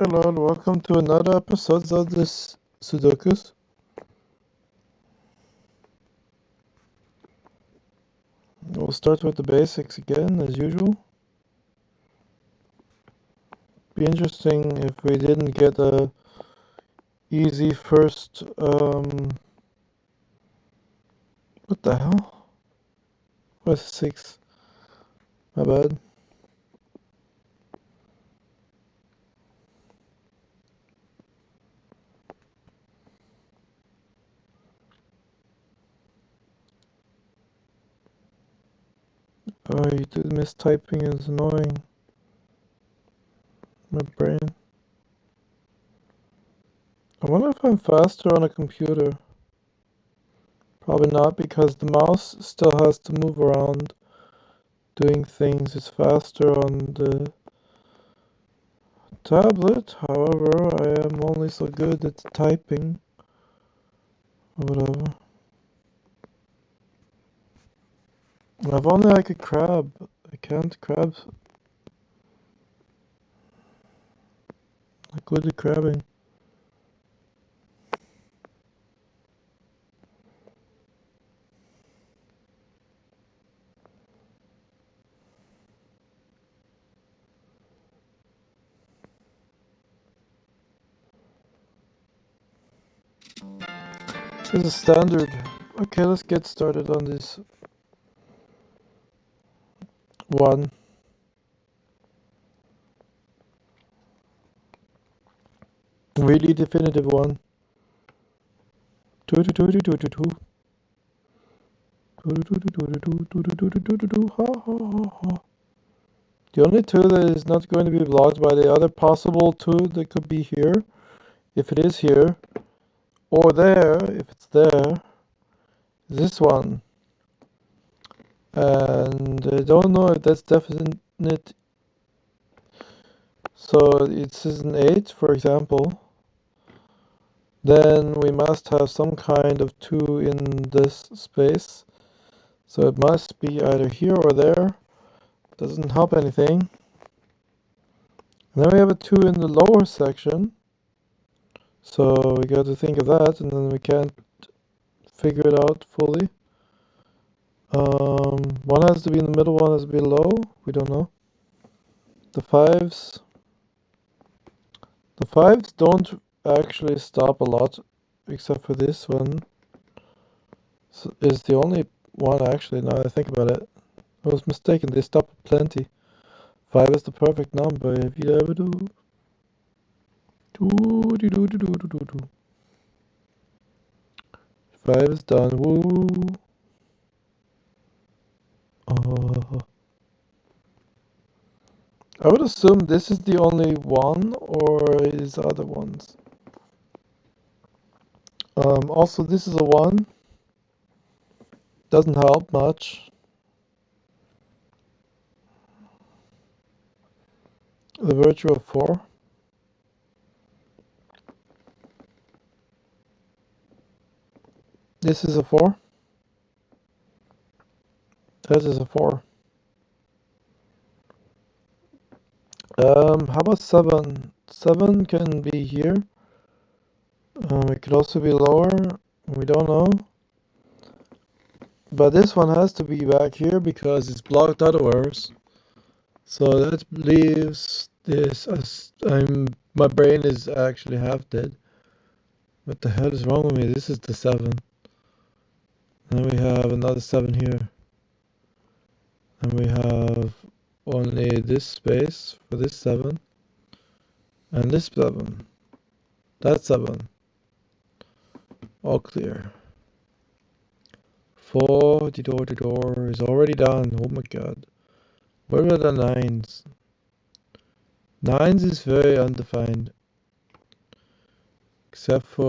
Hello and welcome to another episode of this Sudokus. We'll start with the basics again, as usual. Be interesting if we didn't get a easy first, what the hell? What's 6? My bad. Oh, you did mistyping, it's annoying. My brain. I wonder if I'm faster on a computer. Probably not, because the mouse still has to move around doing things. It's faster on the tablet. However, I am only so good at typing or whatever. I've only like a crab. I can't crab. Like good at crabbing. This is standard. Okay, let's get started on this one. Really definitive one. Two. Ha ha ha ha. The only two that is not going to be blocked by the other possible two that could be here, if it is here, or there, if it's there, is this one. And I don't know if that's definite. So it says an 8, for example. Then we must have some kind of 2 in this space. So it must be either here or there. Doesn't help anything. And then we have a 2 in the lower section. So we got to think of that, and then we can't figure it out fully. One has to be in the middle, one has to be low. We don't know. The 5s. The 5s don't actually stop a lot, except for this one. So is the only one actually, now that I think about it. I was mistaken, they stop plenty. 5 is the perfect number if you ever do. 5 is done, woo. I would assume this is the only one, or is other ones. Also this is a 1. Doesn't help much. The virtue of 4. This is a 4. That is a 4. How about 7? 7 can be here. It could also be lower. We don't know. But this one has to be back here because it's blocked otherwise. So that leaves this as my brain is actually half dead. What the hell is wrong with me? This is the 7. Then we have another 7 here. And we have only this space for this 7. And this 7. That 7. All clear. 4, the door is already done. Oh my god. What about the 9s? 9s is very undefined. Except for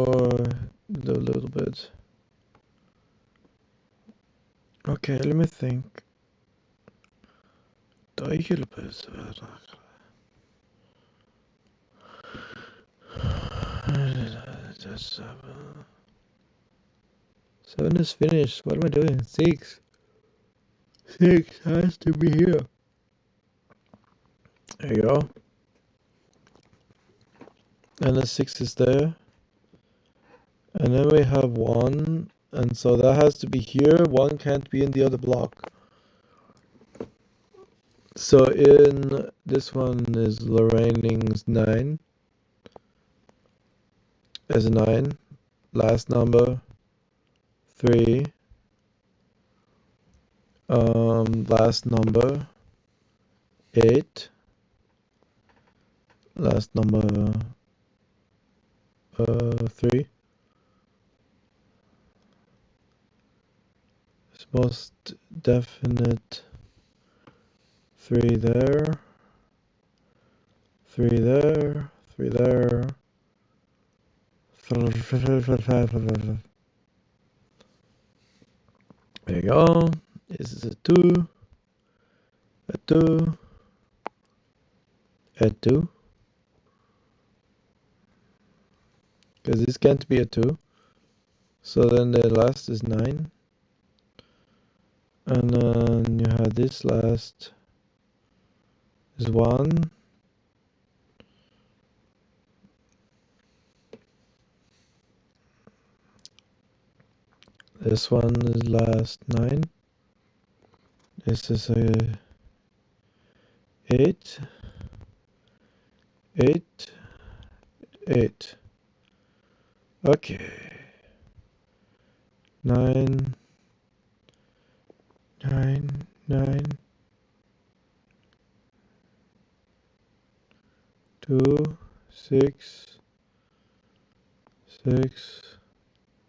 the little bit. Okay, let me think. Seven is finished. What am I doing? 6. 6 has to be here. There you go. and a 6 is there, and then we have 1, and so that has to be here. 1 can't be in the other block. So in this one is Lorraining's 9 as a 9, last number 3, last number 8, last number 3. It's most definite 3 there, 3 there, 3 there. There you go. This is a 2, a 2, a 2. Because this can't be a 2. So then the last is 9. And then you have this last is 1. This one is last 9. This is a 8, 8, 8. Okay. 9, 9, 9, 2, 6, 6,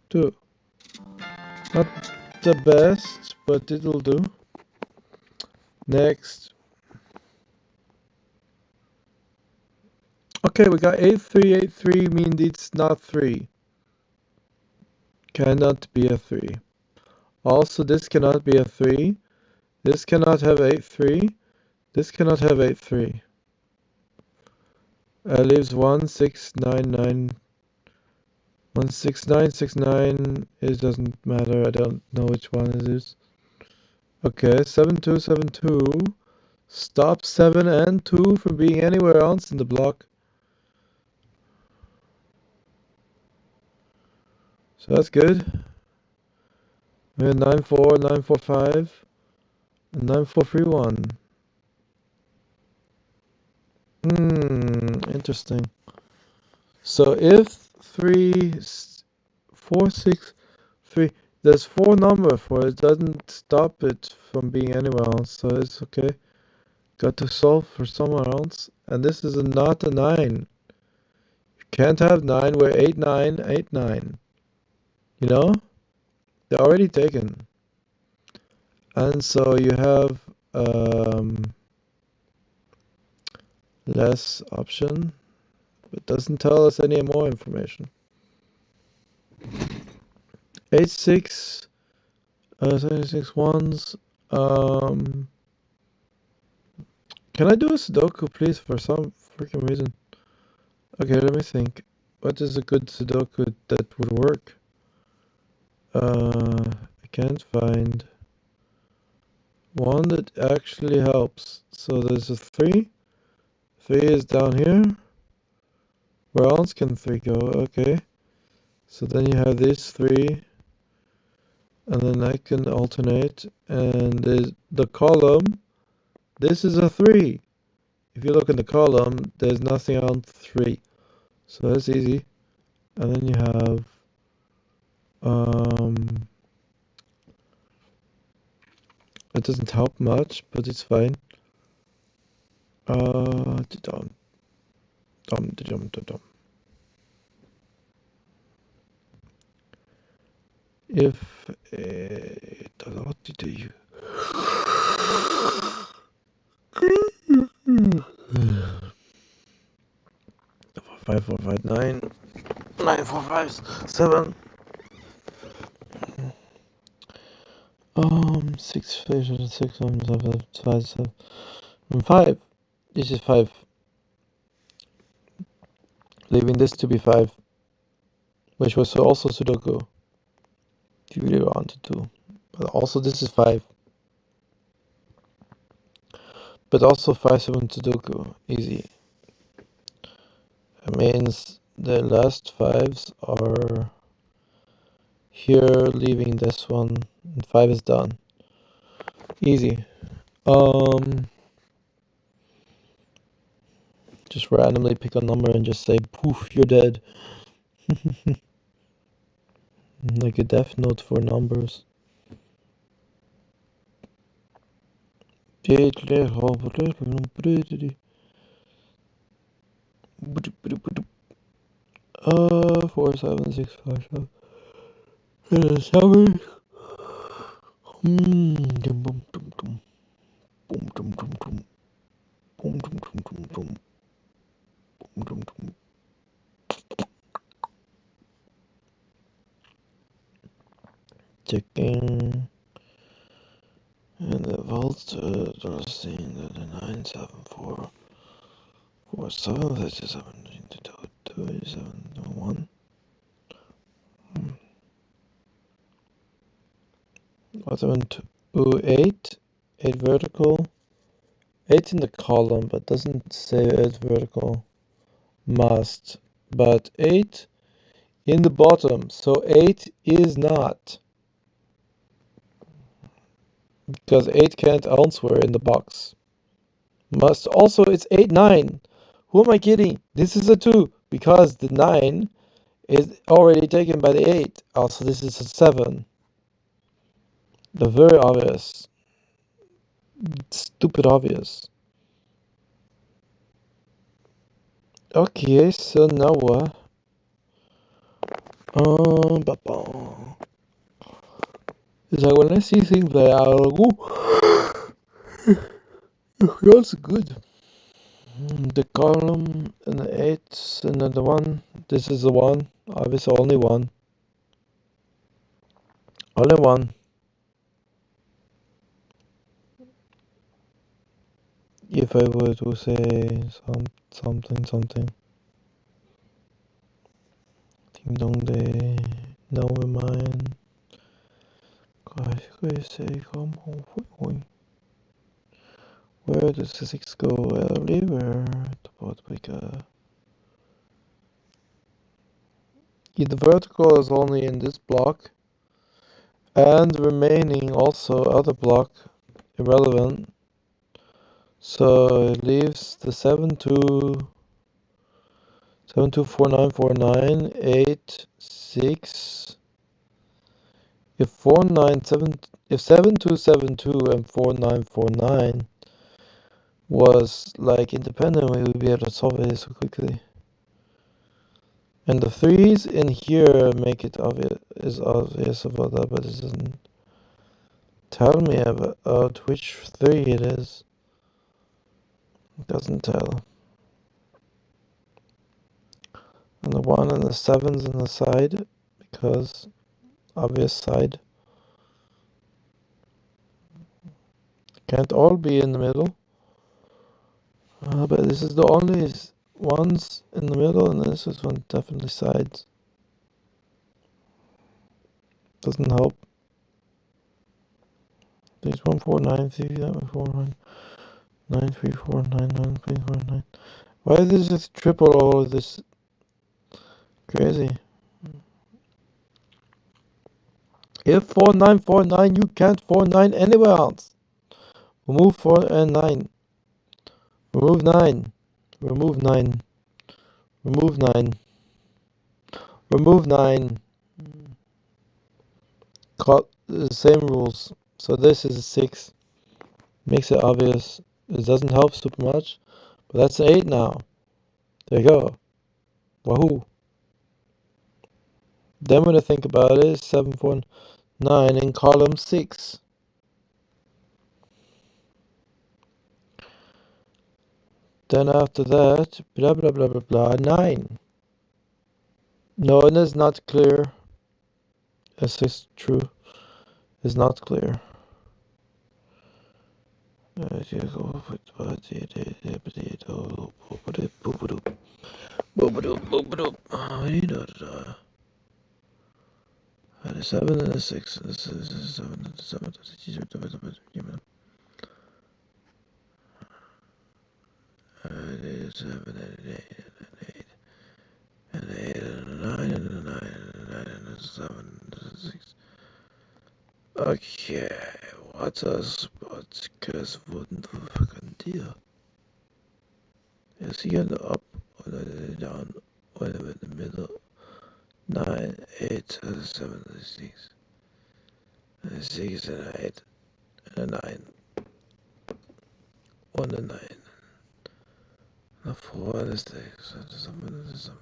2. Not the best, but it'll do. Next. Okay, we got 8, 3, 8, 3, means it's not 3. Cannot be a 3. Also, this cannot be a 3. This cannot have 8, 3. This cannot have 8, 3. Leaves 1, 6, 9, 9. 1, 6, 9, 6, 9. It doesn't matter. I don't know which one it is. Okay, 7, 2, 7, 2. Stop 7 and 2 from being anywhere else in the block. So that's good. We have 9, 4, 9, 4, 5, and 9, 4, 3, 1. Interesting. So if 3, 4, 6, 3, there's 4 number for it, doesn't stop it from being anywhere else, so it's okay. Got to solve for somewhere else, and this is not a 9. You can't have 9 where 8, 9, 8, 9. You know? They're already taken. And so you have less option, but doesn't tell us any more information. 8, 6, 76 ones. Can I do a Sudoku, please, for some freaking reason? Okay, let me think. What is a good Sudoku that would work? I can't find one that actually helps. So there's a 3. 3 is down here. Where else can 3 go? Okay. So then you have this 3. And then I can alternate. And the column. This is a 3. If you look in the column, there's nothing on 3. So that's easy. And then you have it doesn't help much, but it's fine. If what did you 5, 4, 5, 9, 9, 4, 5, 7. 6, 5, 6, 7, 5, 7, 5. This is 5. Leaving this to be 5, which was also Sudoku. If you really wanted to. But also this is 5. But also 5, 7 Sudoku. Easy. It means the last fives are here, leaving this one, and 5 is done. Easy. Just randomly pick a number and just say, poof, you're dead. Like a death note for numbers. Four, seven, six, five, seven, seven. Dum, dum, dum, dum. Boom, dum, dum, dum. Boom, dum, dum, dum, dum. Boom, dum, dum. Checking. And the vault, seeing that the 974 47 37 27 1. 728, 8 vertical, 8 in the column, but doesn't say 8 vertical. Must, but 8 in the bottom, so 8 is not. Because 8 can't elsewhere in the box. Must also, it's 8, 9. Who am I kidding? This is a 2, because the 9 is already taken by the 8. Also, this is a 7. The very obvious. Stupid obvious. Okay, so now what? Is like when I see things like that, I'll go, that's good. The column and the 8 and then the 1. This is the 1. Obviously, only 1. Only 1. If I were to say something. Ding dong day. Never mind. Gosh, I say come home. Where does the 6 go? Everywhere. Yeah, the vertical is only in this block, and remaining also other block irrelevant. So it leaves the 7 2 8 6. If 7272 and 4949 was like independent, we would be able to solve it so quickly. And the 3s in here make it obvious about that, but it doesn't tell me about which 3 it is. It doesn't tell. And the 1 and the 7's on the side, because obvious side. Can't all be in the middle. But this is the only ones in the middle, and this is one definitely sides. Doesn't help. There's 149374993499349. Why is this triple all of this? Crazy. If 4949, you can't 49 anywhere else. Remove 4 and 9. Remove 9. Remove 9. Remove 9. Remove 9. The same rules. So this is a 6. Makes it obvious. It doesn't help super much. But that's an 8 now. There you go. Wahoo. Then when I think about it, 749 in column 6. Then after that, blah blah blah blah blah, 9. No, it is not clear. This is true. It's not clear. And a 7 and a 6. This is a 7 and a 7. And a 7 and an 8 and an 8 and 7, 6. Okay, what guess wouldn't fucking deal? Is he in the up or the down or in the middle? 9, 8, 7, 6. 6 and 8 and 9. 1 and 9. The 4 and 6. 7 and 7.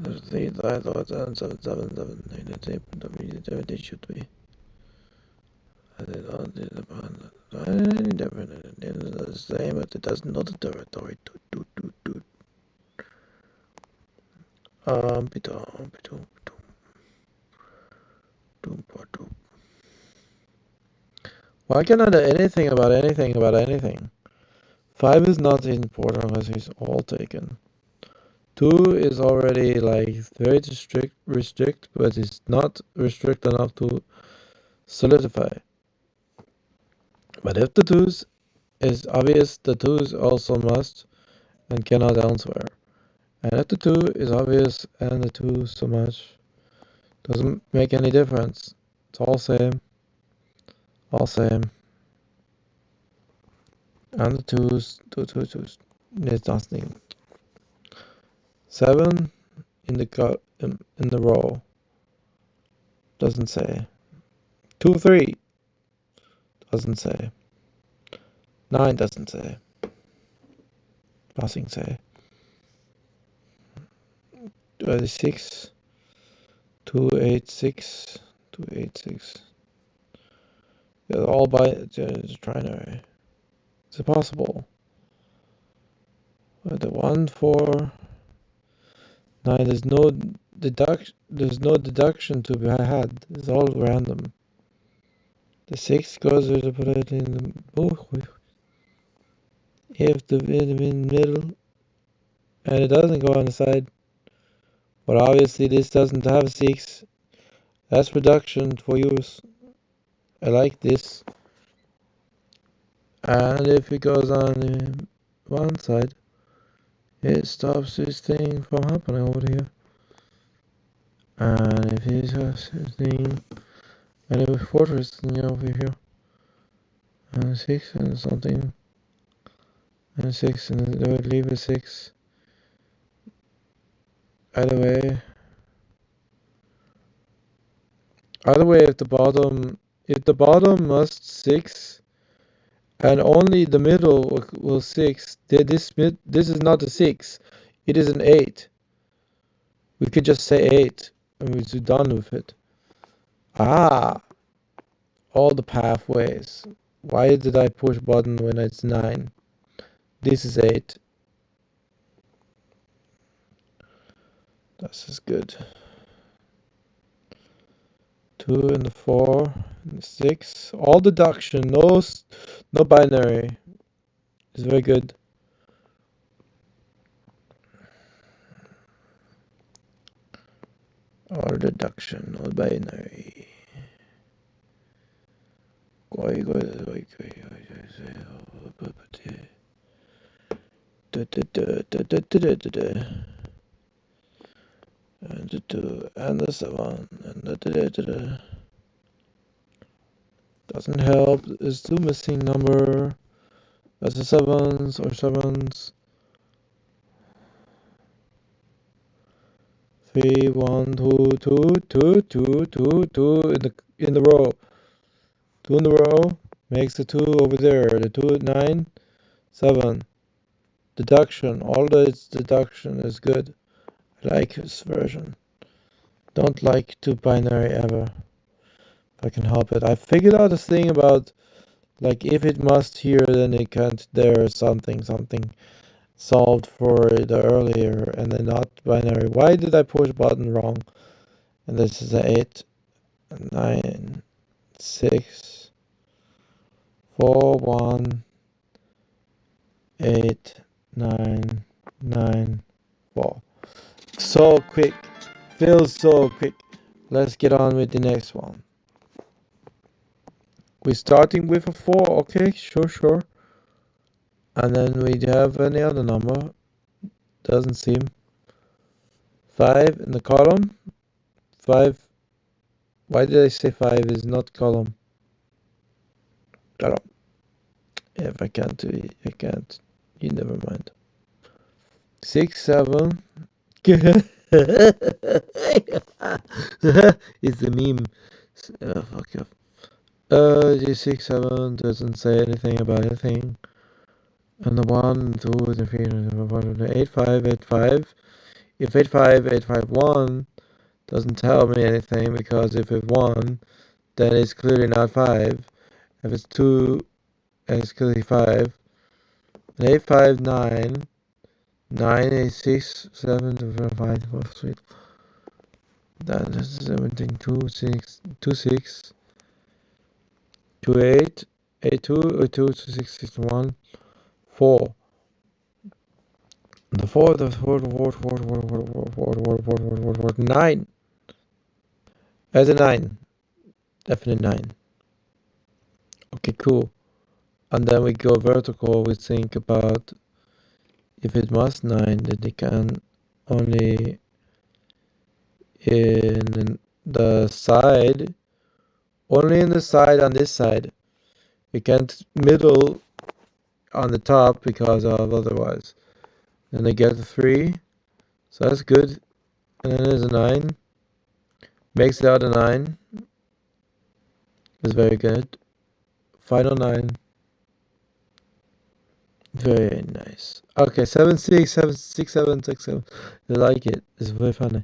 There's 3, 5, 4, 7, 7, 7, 7. 8, 8, it should be. And then all the bond. It's the same, but it doesn't know the territory. Bitum, bitum, bitum. Why can I do anything about anything about anything? 5 is not important unless it's all taken. 2 is already like very restrict, but it's not restrict enough to solidify. But if the 2's is obvious, the 2's also must and cannot elsewhere. And if the 2 is obvious and the 2 so much, doesn't make any difference. It's all same. All same. And the 2's, there's nothing. 7 in the row. Doesn't say. 2, 3. Doesn't say. 9 doesn't say. Nothing say. 26. 2, 8, 6. 2, 8, 6. Yeah, all by trinary. Is it possible? The 1, 4, 9. There's no deduction to be had. It's all random. The 6 goes to put it in the book. If the in the middle, and it doesn't go on the side. But obviously this doesn't have 6. That's reduction for use. I like this. And if it goes on one side, it stops this thing from happening over here. And if it has this thing, and it was fortress thing over here, and 6 and something, and 6, and they would leave a 6. Either way, if the bottom must 6, and only the middle will 6, this is not a 6, it is an 8. We could just say 8, and we're done with it. All the pathways. Why did I push button when it's 9? This is 8. This is good. 2 and the 4 and the 6. All deduction, no binary. It's very good. All deduction, no binary. And the 2 and the 7 and the doesn't help. There's 2 missing number. That's the 7s or 7s. 3, 1, 2, 2, 2, 2, 2, 2 in the row. 2 in the row makes the 2 over there. The 2 at 9, 7. Deduction. All its deduction is good. I like this version. Don't like 2 binary ever. If I can help it. I figured out this thing about like if it must here, then it can't there, something solved for the earlier and then not binary. Why did I push button wrong? And this is a 8, 9, 6, 4, 1, 8, 9, 9, 4. So quick. Feels so quick. Let's get on with the next one. We're starting with a 4. Okay, sure. And then we have any other number. Doesn't seem. 5 in the column. 5. Why did I say 5 is not column? Shut up. If I can't do it, I can't. You never mind. 6, 7. It's a meme. Fuck off. 6, 7 doesn't say anything about anything. And the 1, 2, and 3, and 8, 5, 8, 5. If 8, 5, 8, 5, 1 doesn't tell me anything, because if it's 1, then it's clearly not 5. If it's 2, it's clearly 5. And 8, 5, 9. 9, 8, 6, 7, 5, 4, 3. That is 17, 2, 6, 2, 6. 2, 8. 8, 2, 2, 6, 6, 1. 4. The 4, the 4, the 4, 4, 4, 4, 4, 4, 4, 4, 4, 4, 9. As a 9. Definite 9. Okay, cool. And then we go vertical, we think about if it was 9, then it can only in the side, only in the side on this side. We can't middle on the top because of otherwise. Then they get a 3, so that's good. And then there's a 9. Makes it out a 9. It's very good. Final 9. Very nice. Okay, 7, 6, 7, 6, 7, 6, 7. I like it. It's very funny.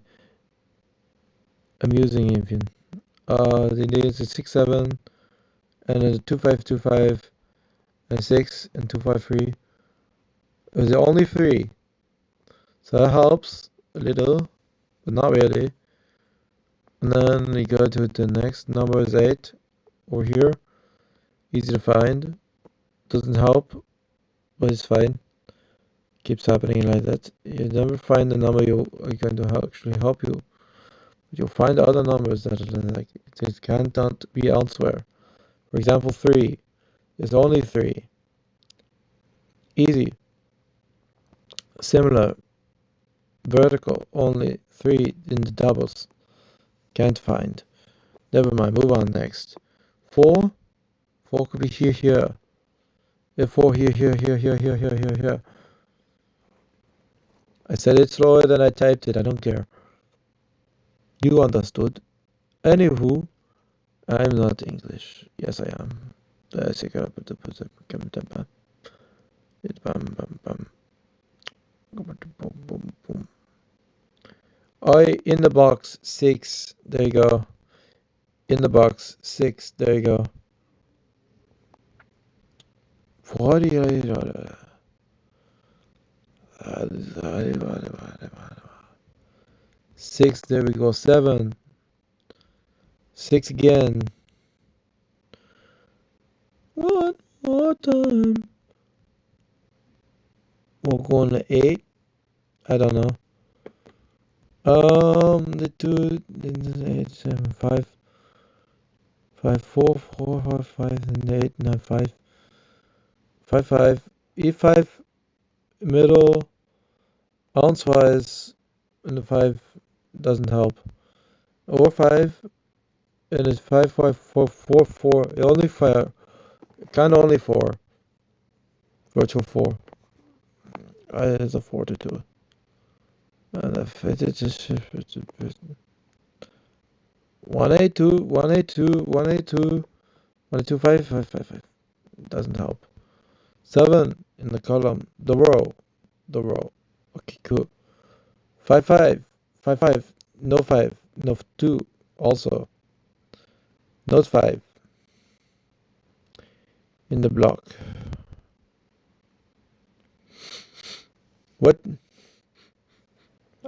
Amusing even. The needs is 6, 7, and then 2, 5, 2, 5, and 6, and 2, 5, 3. It was only 3. So that helps a little, but not really. And then we go to the next number is 8 over here. Easy to find. Doesn't help, but it's fine. Keeps happening like that. You never find the number you are going to actually help you. But you'll find other numbers that are like it cannot be elsewhere. For example, 3. There's only 3. Easy. Similar. Vertical. Only 3 in the doubles. Can't find. Never mind. Move on next. 4. 4 could be here, here. Yeah, 4 here, here, here, here, here, here, here, here. I said it slower than I typed it. I don't care. You understood. Anywho, I'm not English. Yes, I am. In the box 6. There you go. In the box 6. There you go. 6. There we go. 7. 6 again. One more time. We're going to 8. I don't know. The 2, 8, 7, 5, 5, 4, 4, 4, 5, and 8, 9, 5, 5, 5, E5, middle, ounce-wise, and the 5 doesn't help. Or 5, and it's 5, 5, 4, 4, 4, only 5, kind of only 4, virtual 4. There's a 4 to do. And if it's just 182, 182, 182, 182, 5, 5, 5, 5. Doesn't help. 7 in the column, the row. Okay, cool. 5, 5, 5, 5, no 5, no 2, also. Note 5 in the block. What?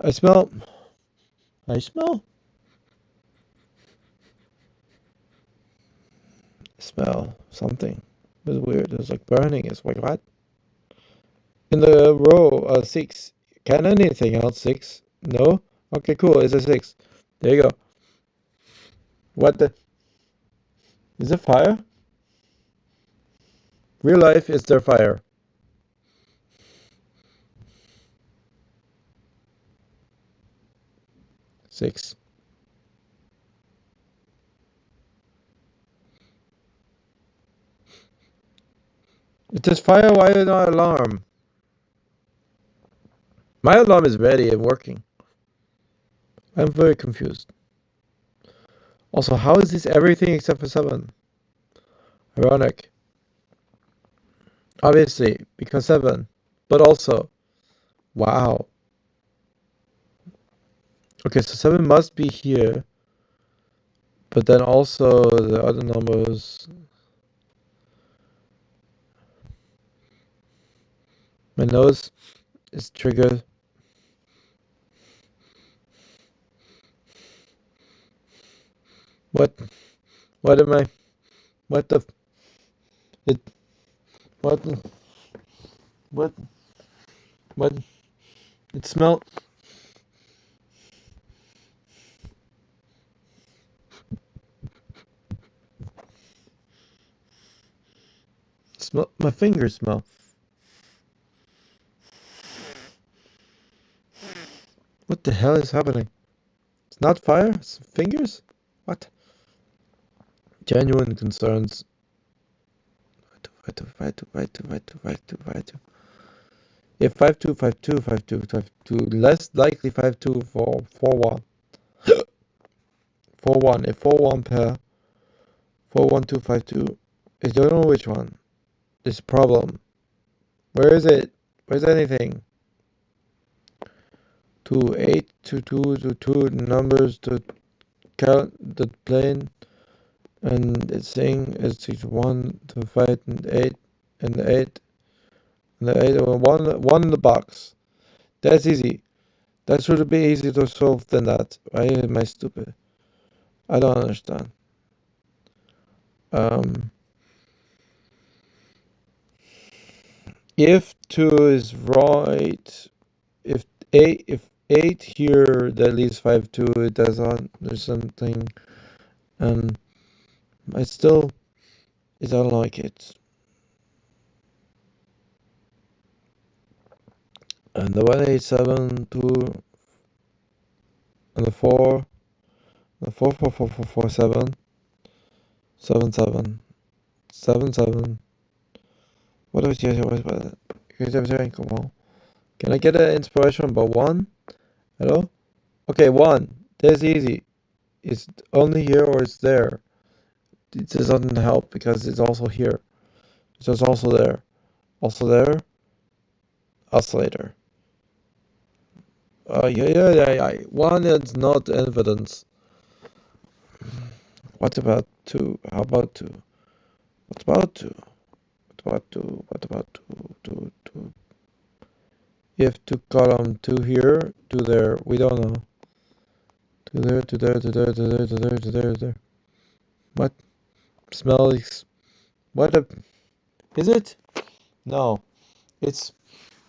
I smell something. It's weird. It's like burning. It's like what? In the row 6. Can anything else 6? No? Okay, cool. It's a 6. There you go. What the? Is it fire? Real life, is there fire? 6. It says fire, why not alarm? My alarm is ready and working. I'm very confused. Also, how is this everything except for 7? Ironic. Obviously, because 7. But also, wow. Okay, so 7 must be here. But then also the other numbers. My nose is triggered. What? What am I? What the? It? What? What? What? It smelled. Smell. My fingers smell. What the hell is happening? It's not fire. It's fingers. What? Genuine concerns. If 525252, less likely 5241. 41. If 41 pair. 41252. I don't know which one. This problem. Where is it? Where's anything? 282222 numbers to count the plane, and it's saying it's 1 to 5 and 8 and 8 and the 8 one in the box. That's easy. That should be easier to solve than that. Why am I stupid? I don't understand. Um, if 2 is right, if 8 here that leaves 5 2, it does not. There's something, and I don't like it. And the 1872 and the 44447 77 77. What was your what about it? Come on. Can I get an inspiration about 1? Hello? Okay, 1. That's easy. It's only here or it's there. It just doesn't help because it's also here. It's just also there. Also there. Oscillator. Yeah. 1 is not evidence. What about 2? How about 2? What about 2? What about 2? What about 2? 2, 2. If 2 column 2 here, 2 there. We don't know. 2 there, 2 there, 2 there, 2 there, 2 there, 2 there, 2 there. What? Smells. What a. Is it? No. It's.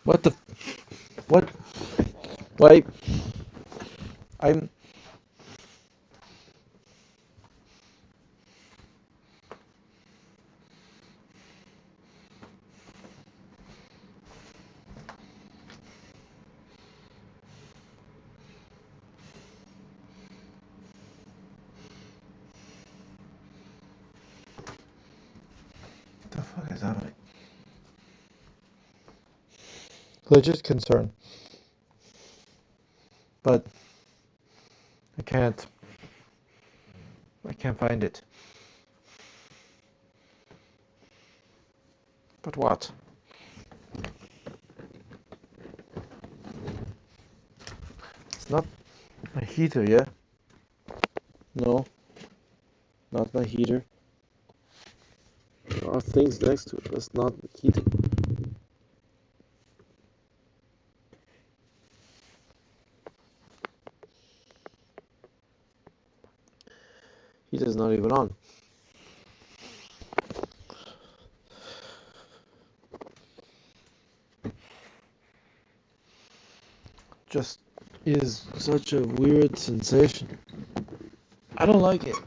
What the. What? Why? I'm. What the fuck is happening? Legit concern. But I can't. I can't find it. But what? It's not my heater, yeah? No, not my heater. There are things next to it, but it's not heating. Heater's not even on. Just is such a weird sensation. I don't like it.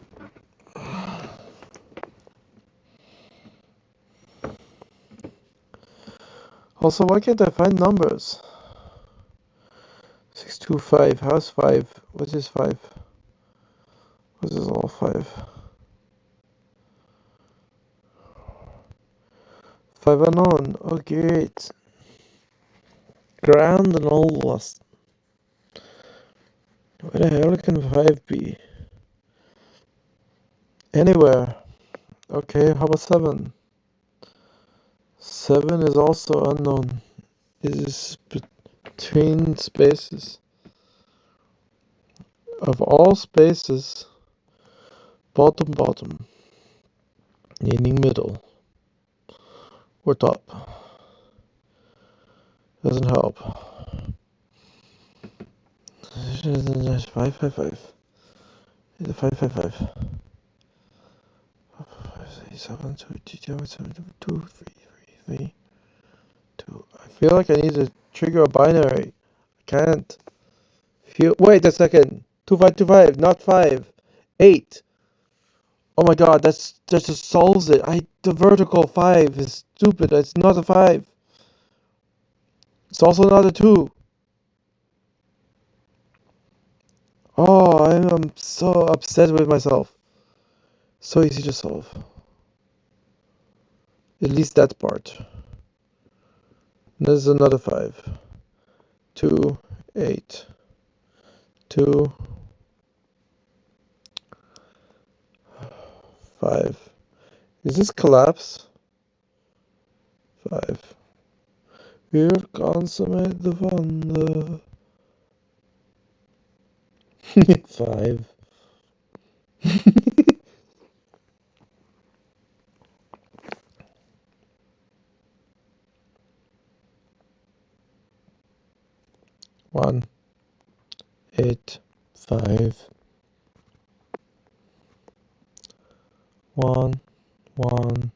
Also, why can't I find numbers? 625, how's 5? What is 5? What is all 5? 5 unknown. Oh, great. Grand and all lost. Where the hell can 5 be? Anywhere. Okay, how about 7? 7 is also unknown. It is between spaces. Of all spaces, bottom bottom, meaning middle, or top. Doesn't help. 555. 555. 7, 2, 3, 2. I feel like I need to trigger a binary. I can't. Wait a second. 2525, not 5. 8. Oh my god, that just solves it. The vertical 5 is stupid. It's not a 5. It's also not a 2. Oh, I'm so upset with myself. So easy to solve. At least that part. There's another 5. 2, 8. 2, 5. Is this collapse? 5. Here consummate the wonder. 5. 1, 8, 5. 1, 1,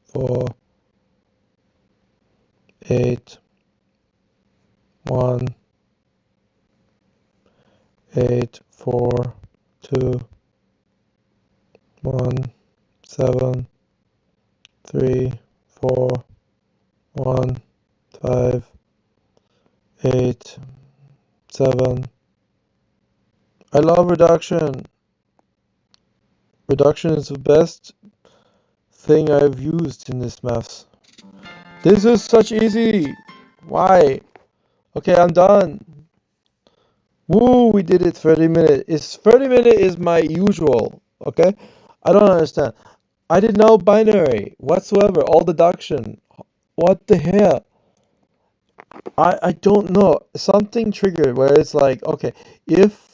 4, 8, 1, 8, 4, 2, 1, 7, 3, 4, 1, 5, 8, 7. I love reduction. Reduction is the best thing I've used in this maths. This is such easy. Why? Okay, I'm done. Woo, we did it 30 minutes. 30 minutes is my usual, okay? I don't understand. I did no binary whatsoever, all deduction. What the hell? I don't know. Something triggered where it's like, okay, if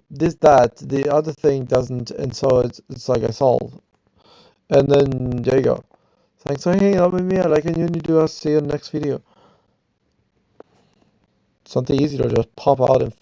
this that the other thing doesn't, and so it's like I solve. And then there you go. Thanks for hanging out with me. I like it when you do. I'll see you in the next video. Something easy to just pop out and